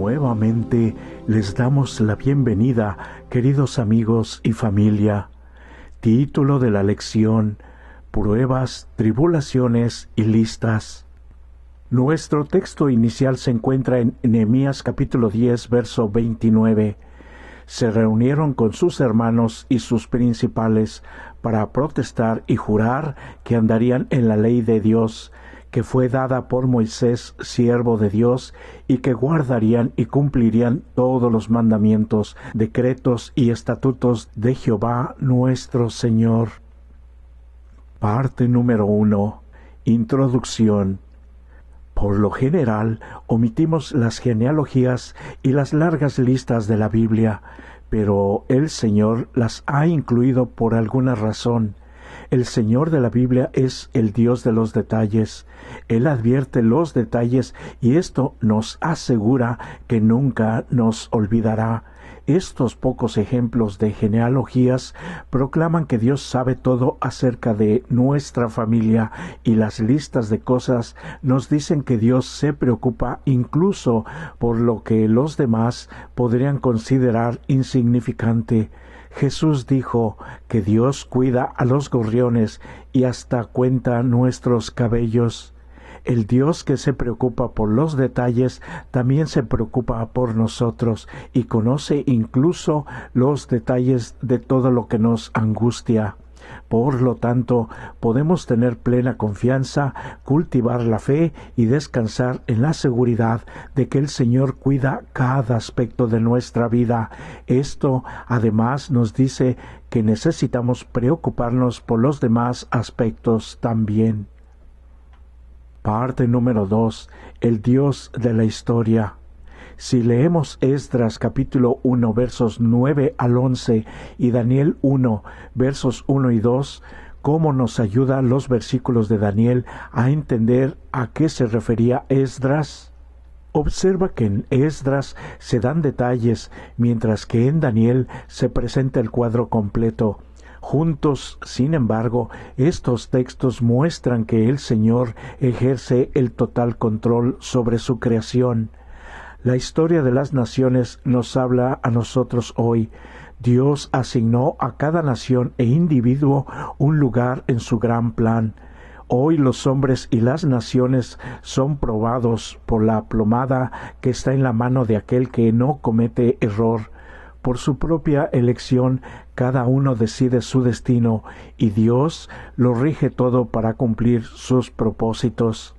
Nuevamente les damos la bienvenida, queridos amigos y familia. Título de la lección: Pruebas, tribulaciones y listas. Nuestro texto inicial se encuentra en Nehemías capítulo 10, verso 29. Se reunieron con sus hermanos y sus principales para protestar y jurar que andarían en la ley de Dios, que fue dada por Moisés, siervo de Dios, y que guardarían y cumplirían todos los mandamientos, decretos y estatutos de Jehová nuestro Señor. Parte número 1. Introducción. Por lo general, omitimos las genealogías y las largas listas de la Biblia, pero el Señor las ha incluido por alguna razón. El Señor de la Biblia es el Dios de los detalles. Él advierte los detalles y esto nos asegura que nunca nos olvidará. Estos pocos ejemplos de genealogías proclaman que Dios sabe todo acerca de nuestra familia, y las listas de cosas nos dicen que Dios se preocupa incluso por lo que los demás podrían considerar insignificante. Jesús dijo que Dios cuida a los gorriones y hasta cuenta nuestros cabellos. El Dios que se preocupa por los detalles también se preocupa por nosotros y conoce incluso los detalles de todo lo que nos angustia. Por lo tanto, podemos tener plena confianza, cultivar la fe y descansar en la seguridad de que el Señor cuida cada aspecto de nuestra vida. Esto, además, nos dice que necesitamos preocuparnos por los demás aspectos también. Parte número 2. El Dios de la historia. Si leemos Esdras capítulo 1 versos 9 al 11 y Daniel 1 versos 1 y 2, cómo nos ayudan los versículos de Daniel a entender a qué se refería Esdras. Observa que en Esdras se dan detalles, mientras que en Daniel se presenta el cuadro completo. Juntos, sin embargo, estos textos muestran que el Señor ejerce el total control sobre su creación. La historia de las naciones nos habla a nosotros hoy. Dios asignó a cada nación e individuo un lugar en su gran plan. Hoy los hombres y las naciones son probados por la plomada que está en la mano de aquel que no comete error. Por su propia elección, cada uno decide su destino, y Dios lo rige todo para cumplir sus propósitos.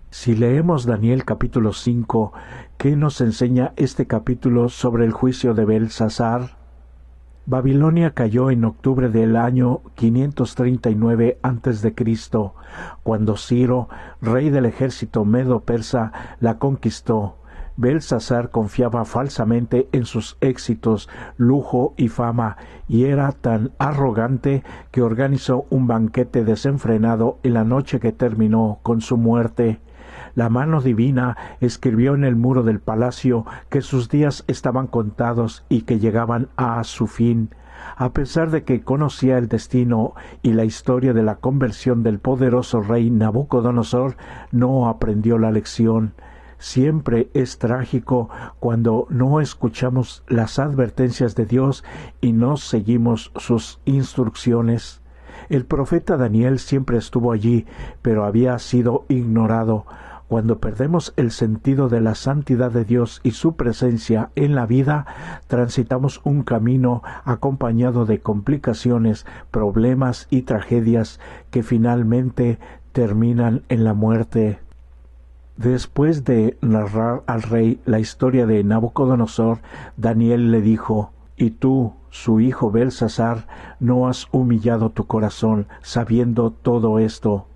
Si leemos Daniel capítulo 5, ¿qué nos enseña este capítulo sobre el juicio de Belsasar? Babilonia cayó en octubre del año 539 a.C., cuando Ciro, rey del ejército medo-persa, la conquistó. Belsasar confiaba falsamente en sus éxitos, lujo y fama, y era tan arrogante que organizó un banquete desenfrenado en la noche que terminó con su muerte. La mano divina escribió en el muro del palacio que sus días estaban contados y que llegaban a su fin. A pesar de que conocía el destino y la historia de la conversión del poderoso rey Nabucodonosor, no aprendió la lección. Siempre es trágico cuando no escuchamos las advertencias de Dios y no seguimos sus instrucciones. El profeta Daniel siempre estuvo allí, pero había sido ignorado. Cuando perdemos el sentido de la santidad de Dios y su presencia en la vida, transitamos un camino acompañado de complicaciones, problemas y tragedias que finalmente terminan en la muerte. Después de narrar al rey la historia de Nabucodonosor, Daniel le dijo: «Y tú, su hijo Belsasar, no has humillado tu corazón sabiendo todo esto».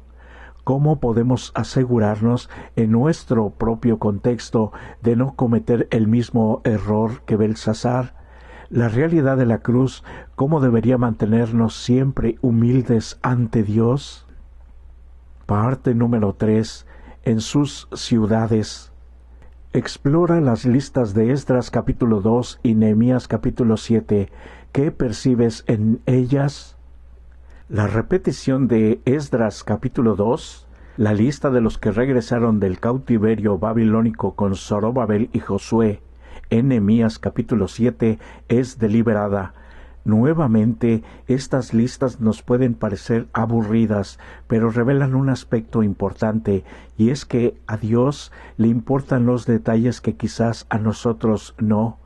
¿Cómo podemos asegurarnos en nuestro propio contexto de no cometer el mismo error que Belsasar? La realidad de la cruz, ¿cómo debería mantenernos siempre humildes ante Dios? Parte número 3. En sus ciudades. Explora las listas de Esdras capítulo 2 y Nehemías capítulo 7. ¿Qué percibes en ellas? La repetición de Esdras capítulo 2 La lista de los que regresaron del cautiverio babilónico con Zorobabel y Josué en Nehemías capítulo 7 es deliberada. Nuevamente, estas listas nos pueden parecer aburridas, pero revelan un aspecto importante, y es que a Dios le importan los detalles que quizás a nosotros no.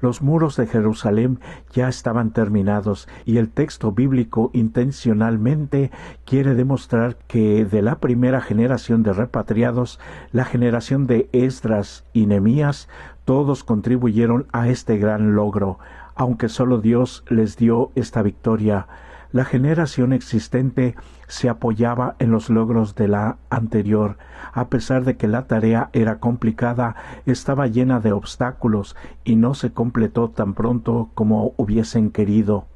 Los muros de Jerusalén ya estaban terminados, y el texto bíblico intencionalmente quiere demostrar que de la primera generación de repatriados, la generación de Esdras y Nehemías, todos contribuyeron a este gran logro, aunque solo Dios les dio esta victoria. La generación existente se apoyaba en los logros de la anterior. A pesar de que la tarea era complicada, estaba llena de obstáculos y no se completó tan pronto como hubiesen querido.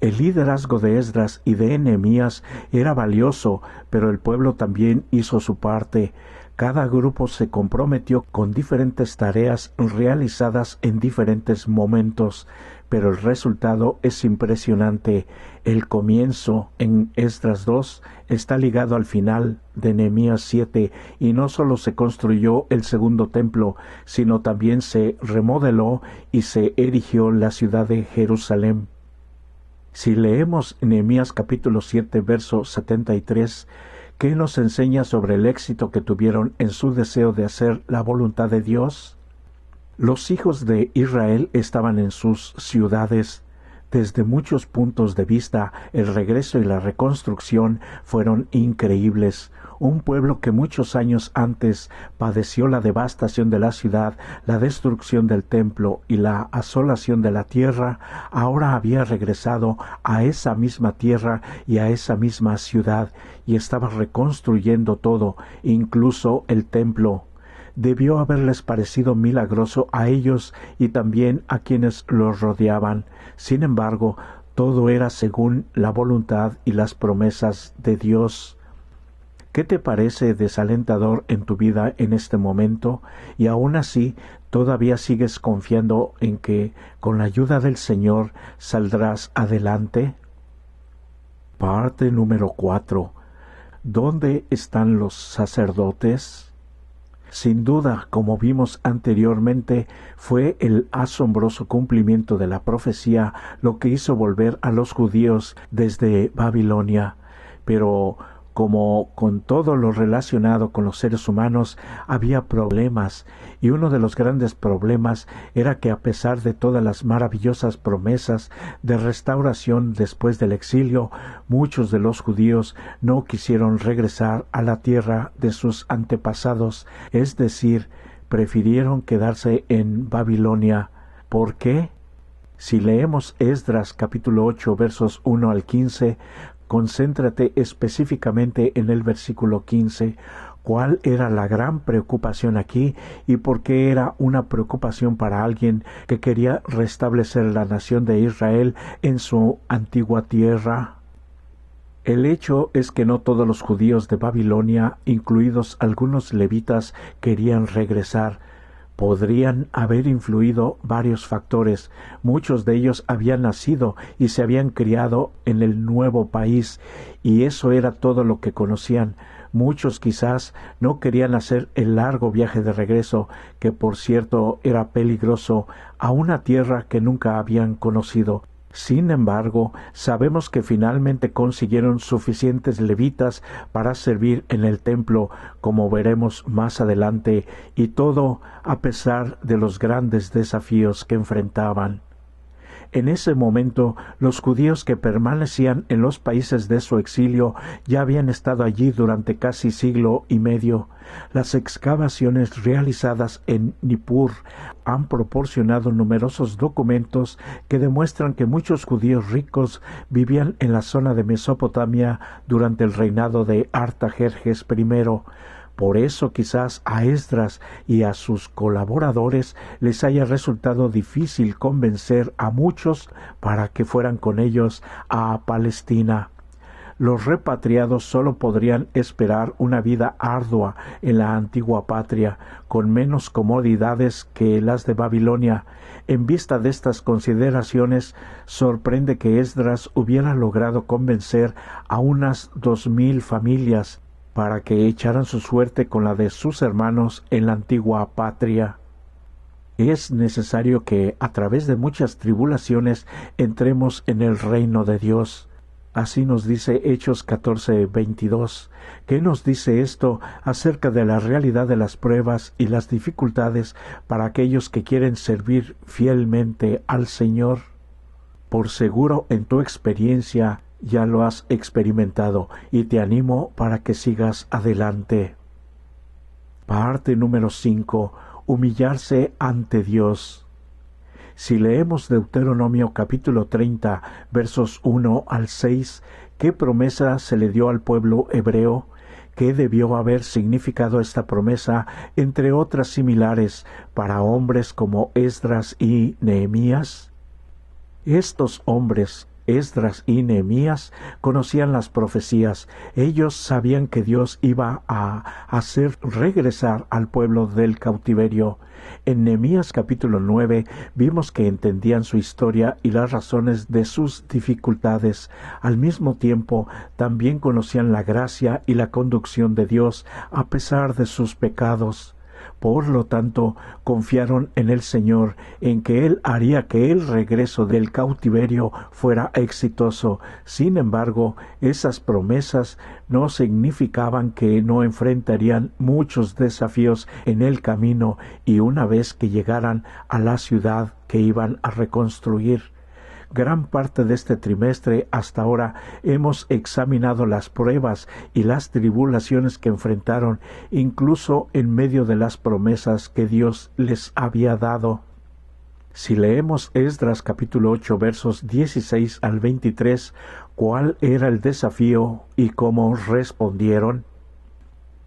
El liderazgo de Esdras y de Nehemías era valioso, pero el pueblo también hizo su parte. Cada grupo se comprometió con diferentes tareas realizadas en diferentes momentos, pero el resultado es impresionante. El comienzo en Esdras 2 está ligado al final de Nehemías 7, y no solo se construyó el segundo templo, sino también se remodeló y se erigió la ciudad de Jerusalén. Si leemos Nehemías capítulo 7, verso 73, ¿qué nos enseña sobre el éxito que tuvieron en su deseo de hacer la voluntad de Dios? Los hijos de Israel estaban en sus ciudades. Desde muchos puntos de vista, el regreso y la reconstrucción fueron increíbles. Un pueblo que muchos años antes padeció la devastación de la ciudad, la destrucción del templo y la asolación de la tierra, ahora había regresado a esa misma tierra y a esa misma ciudad, y estaba reconstruyendo todo, incluso el templo. Debió haberles parecido milagroso a ellos y también a quienes los rodeaban. Sin embargo, todo era según la voluntad y las promesas de Dios. ¿Qué te parece desalentador en tu vida en este momento? Y aún así, ¿todavía sigues confiando en que con la ayuda del Señor saldrás adelante? Parte número 4. ¿Dónde están los sacerdotes? Sin duda, como vimos anteriormente, fue el asombroso cumplimiento de la profecía lo que hizo volver a los judíos desde Babilonia. Pero como con todo lo relacionado con los seres humanos, había problemas, y uno de los grandes problemas era que a pesar de todas las maravillosas promesas de restauración después del exilio, muchos de los judíos no quisieron regresar a la tierra de sus antepasados, es decir, prefirieron quedarse en Babilonia. ¿Por qué? Si leemos Esdras capítulo 8 versos 1 al 15, concéntrate específicamente en el versículo 15. ¿Cuál era la gran preocupación aquí y por qué era una preocupación para alguien que quería restablecer la nación de Israel en su antigua tierra? El hecho es que no todos los judíos de Babilonia, incluidos algunos levitas, querían regresar. Podrían haber influido varios factores. Muchos de ellos habían nacido y se habían criado en el nuevo país, y eso era todo lo que conocían. Muchos quizás no querían hacer el largo viaje de regreso, que por cierto era peligroso, a una tierra que nunca habían conocido. Sin embargo, sabemos que finalmente consiguieron suficientes levitas para servir en el templo, como veremos más adelante, y todo a pesar de los grandes desafíos que enfrentaban. En ese momento, los judíos que permanecían en los países de su exilio ya habían estado allí durante casi siglo y medio. Las excavaciones realizadas en Nippur han proporcionado numerosos documentos que demuestran que muchos judíos ricos vivían en la zona de Mesopotamia durante el reinado de Artajerjes I. Por eso quizás a Esdras y a sus colaboradores les haya resultado difícil convencer a muchos para que fueran con ellos a Palestina. Los repatriados solo podrían esperar una vida ardua en la antigua patria, con menos comodidades que las de Babilonia. En vista de estas consideraciones, sorprende que Esdras hubiera logrado convencer a unas 2000 familias. para que echaran su suerte con la de sus hermanos en la antigua patria. Es necesario que, a través de muchas tribulaciones, entremos en el reino de Dios. Así nos dice Hechos 14:22. ¿Qué nos dice esto acerca de la realidad de las pruebas y las dificultades para aquellos que quieren servir fielmente al Señor? Por seguro, en tu experiencia ya lo has experimentado y te animo para que sigas adelante. Parte número 5. Humillarse ante Dios. Si leemos Deuteronomio capítulo 30, versos 1 al 6, ¿qué promesa se le dio al pueblo hebreo? ¿Qué debió haber significado esta promesa, entre otras similares, para hombres como Esdras y Nehemías? Estos hombres, Esdras y Nehemías, conocían las profecías. Ellos sabían que Dios iba a hacer regresar al pueblo del cautiverio. En Nehemías capítulo 9 vimos que entendían su historia y las razones de sus dificultades. Al mismo tiempo, también conocían la gracia y la conducción de Dios a pesar de sus pecados. Por lo tanto, confiaron en el Señor, en que Él haría que el regreso del cautiverio fuera exitoso. Sin embargo, esas promesas no significaban que no enfrentarían muchos desafíos en el camino y una vez que llegaran a la ciudad que iban a reconstruir. Gran parte de este trimestre hasta ahora hemos examinado las pruebas y las tribulaciones que enfrentaron, incluso en medio de las promesas que Dios les había dado. Si leemos Esdras capítulo 8 versos 16 al 23, ¿cuál era el desafío y cómo respondieron?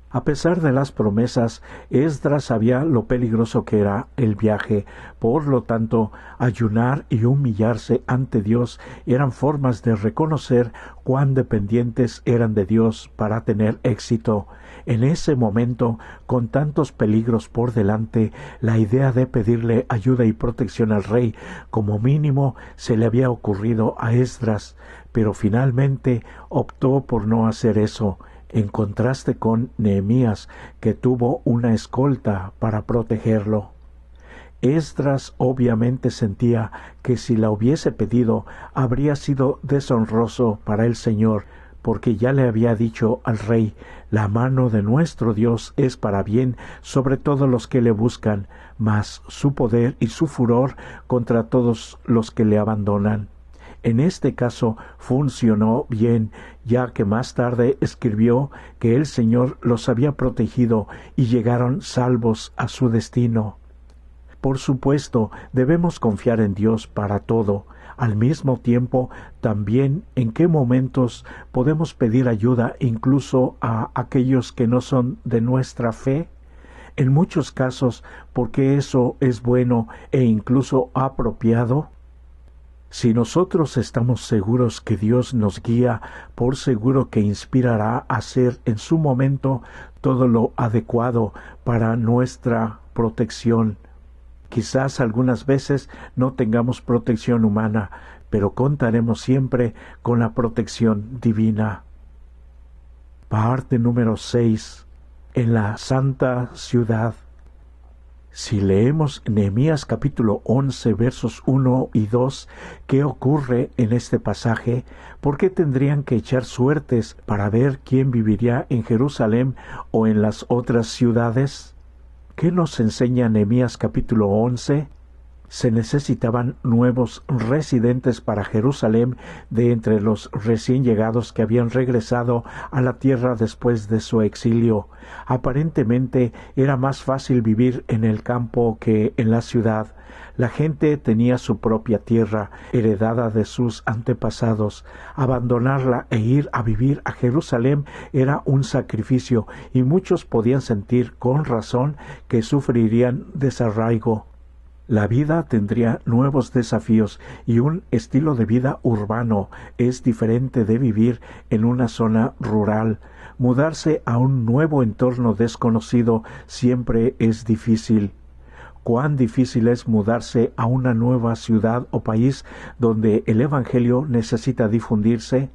A pesar de las promesas, Esdras sabía lo peligroso que era el viaje. Por lo tanto, ayunar y humillarse ante Dios eran formas de reconocer cuán dependientes eran de Dios para tener éxito. En ese momento, con tantos peligros por delante, la idea de pedirle ayuda y protección al rey, como mínimo, se le había ocurrido a Esdras, pero finalmente optó por no hacer eso, en contraste con Nehemías, que tuvo una escolta para protegerlo. Esdras obviamente sentía que si la hubiese pedido habría sido deshonroso para el Señor, porque ya le había dicho al rey: la mano de nuestro Dios es para bien sobre todos los que le buscan, mas su poder y su furor contra todos los que le abandonan. En este caso funcionó bien, ya que más tarde escribió que el Señor los había protegido y llegaron salvos a su destino. Por supuesto, debemos confiar en Dios para todo. Al mismo tiempo, también en qué momentos podemos pedir ayuda incluso a aquellos que no son de nuestra fe. En muchos casos, porque eso es bueno e incluso apropiado. Si nosotros estamos seguros que Dios nos guía, por seguro que inspirará a hacer en su momento todo lo adecuado para nuestra protección. Quizás algunas veces no tengamos protección humana, pero contaremos siempre con la protección divina. Parte número 6. En la Santa Ciudad. Si leemos Nehemías capítulo 11 versos 1 y 2, ¿qué ocurre en este pasaje? ¿Por qué tendrían que echar suertes para ver quién viviría en Jerusalén o en las otras ciudades? ¿Qué nos enseña Nehemías capítulo 11? Se necesitaban nuevos residentes para Jerusalén de entre los recién llegados que habían regresado a la tierra después de su exilio. Aparentemente era más fácil vivir en el campo que en la ciudad. La gente tenía su propia tierra, heredada de sus antepasados. Abandonarla e ir a vivir a Jerusalén era un sacrificio, y muchos podían sentir con razón que sufrirían desarraigo. La vida tendría nuevos desafíos y un estilo de vida urbano es diferente de vivir en una zona rural. Mudarse a un nuevo entorno desconocido siempre es difícil. ¿Cuán difícil es mudarse a una nueva ciudad o país donde el Evangelio necesita difundirse?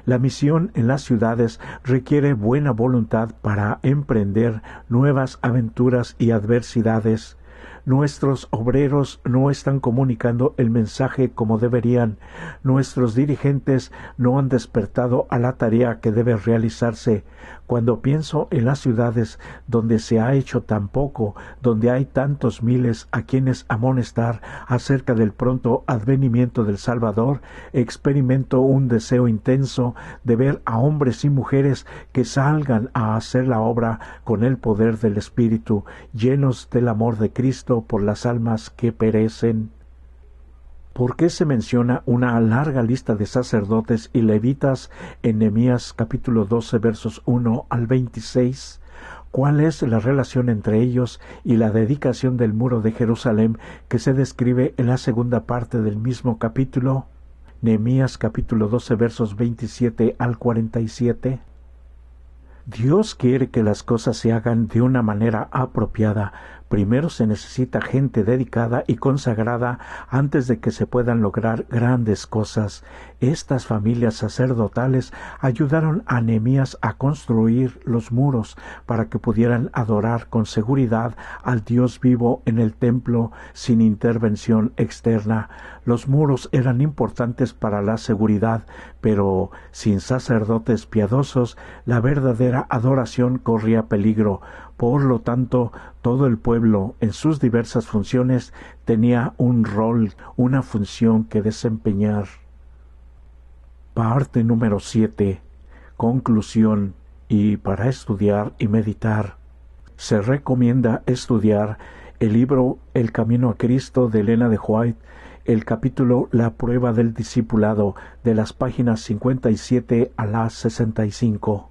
La misión en las ciudades requiere buena voluntad para emprender nuevas aventuras y adversidades. Nuestros obreros no están comunicando el mensaje como deberían. Nuestros dirigentes no han despertado a la tarea que debe realizarse. Cuando pienso en las ciudades donde se ha hecho tan poco, donde hay tantos miles a quienes amonestar acerca del pronto advenimiento del Salvador, experimento un deseo intenso de ver a hombres y mujeres que salgan a hacer la obra con el poder del Espíritu, llenos del amor de Cristo por las almas que perecen. ¿Por qué se menciona una larga lista de sacerdotes y levitas en Nehemías capítulo 12 versos 1 al 26? ¿Cuál es la relación entre ellos y la dedicación del muro de Jerusalén que se describe en la segunda parte del mismo capítulo? Nehemías capítulo 12 versos 27 al 47. Dios quiere que las cosas se hagan de una manera apropiada. Primero se necesita gente dedicada y consagrada antes de que se puedan lograr grandes cosas. Estas familias sacerdotales ayudaron a Nehemías a construir los muros para que pudieran adorar con seguridad al Dios vivo en el templo sin intervención externa. Los muros eran importantes para la seguridad, pero sin sacerdotes piadosos, la verdadera adoración corría peligro. Por lo tanto, todo el pueblo, en sus diversas funciones, tenía un rol, una función que desempeñar. Parte número 7. Conclusión. Y para estudiar y meditar, se recomienda estudiar el libro El Camino a Cristo de Elena de White, el capítulo La prueba del discipulado, de las páginas 57 a las 65.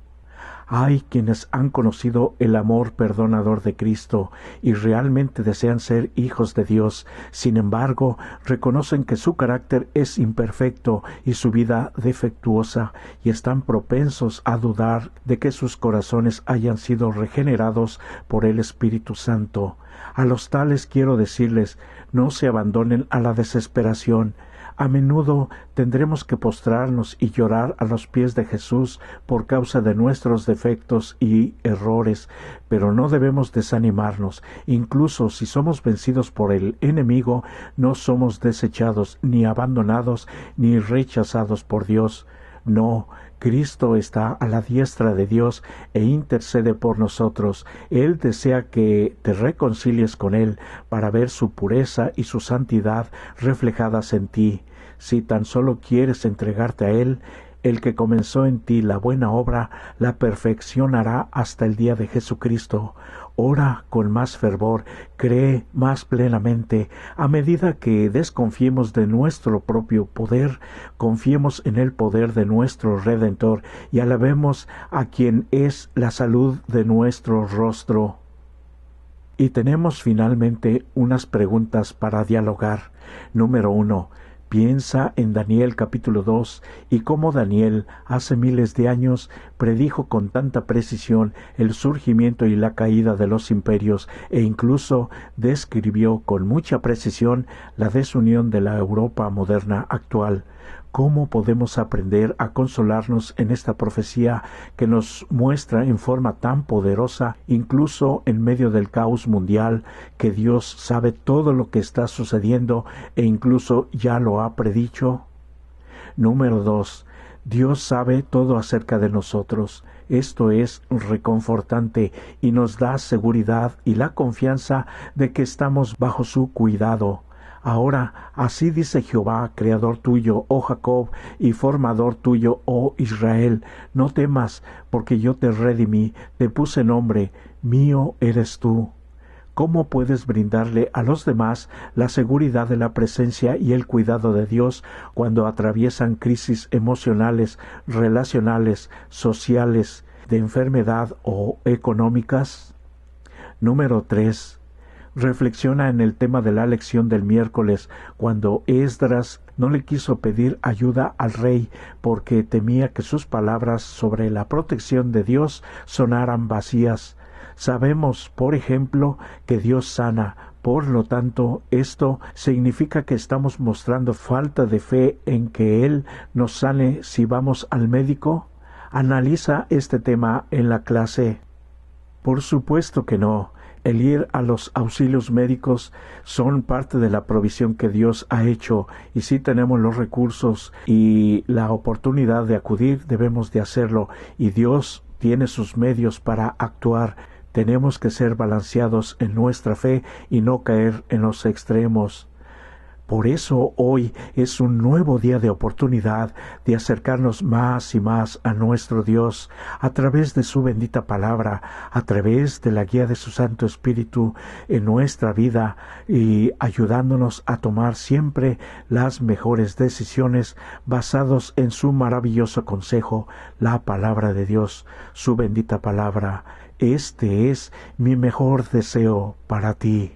Hay quienes han conocido el amor perdonador de Cristo y realmente desean ser hijos de Dios. Sin embargo, reconocen que su carácter es imperfecto y su vida defectuosa, y están propensos a dudar de que sus corazones hayan sido regenerados por el Espíritu Santo. A los tales quiero decirles, no se abandonen a la desesperación. A menudo tendremos que postrarnos y llorar a los pies de Jesús por causa de nuestros defectos y errores, pero no debemos desanimarnos. Incluso si somos vencidos por el enemigo, no somos desechados, ni abandonados, ni rechazados por Dios. No, Cristo está a la diestra de Dios e intercede por nosotros. Él desea que te reconcilies con Él para ver su pureza y su santidad reflejadas en ti. Si tan solo quieres entregarte a Él, el que comenzó en ti la buena obra la perfeccionará hasta el día de Jesucristo. Ora con más fervor, cree más plenamente. A medida que desconfiemos de nuestro propio poder, confiemos en el poder de nuestro Redentor y alabemos a quien es la salud de nuestro rostro. Y tenemos finalmente unas preguntas para dialogar. Número 1. Piensa en Daniel capítulo 2 y cómo Daniel hace miles de años predijo con tanta precisión el surgimiento y la caída de los imperios e incluso describió con mucha precisión la desunión de la Europa moderna actual. ¿Cómo podemos aprender a consolarnos en esta profecía que nos muestra en forma tan poderosa, incluso en medio del caos mundial, que Dios sabe todo lo que está sucediendo e incluso ya lo ha predicho? Número 2. Dios sabe todo acerca de nosotros. Esto es reconfortante y nos da seguridad y la confianza de que estamos bajo su cuidado. Ahora, así dice Jehová, creador tuyo, oh Jacob, y formador tuyo, oh Israel, no temas, porque yo te redimí, te puse nombre, mío eres tú. ¿Cómo puedes brindarle a los demás la seguridad de la presencia y el cuidado de Dios cuando atraviesan crisis emocionales, relacionales, sociales, de enfermedad o económicas? Número 3. Reflexiona en el tema de la lección del miércoles, cuando Esdras no le quiso pedir ayuda al rey porque temía que sus palabras sobre la protección de Dios sonaran vacías. Sabemos, por ejemplo, que Dios sana. Por lo tanto, esto significa que estamos mostrando falta de fe en que Él nos sane si vamos al médico. Analiza este tema en la clase. Por supuesto que no. El ir a los auxilios médicos son parte de la provisión que Dios ha hecho, y si tenemos los recursos y la oportunidad de acudir, debemos de hacerlo, y Dios tiene sus medios para actuar. Tenemos que ser balanceados en nuestra fe y no caer en los extremos. Por eso hoy es un nuevo día de oportunidad de acercarnos más y más a nuestro Dios a través de su bendita palabra, a través de la guía de su Santo Espíritu en nuestra vida, y ayudándonos a tomar siempre las mejores decisiones basados en su maravilloso consejo, la palabra de Dios, su bendita palabra. Este es mi mejor deseo para ti.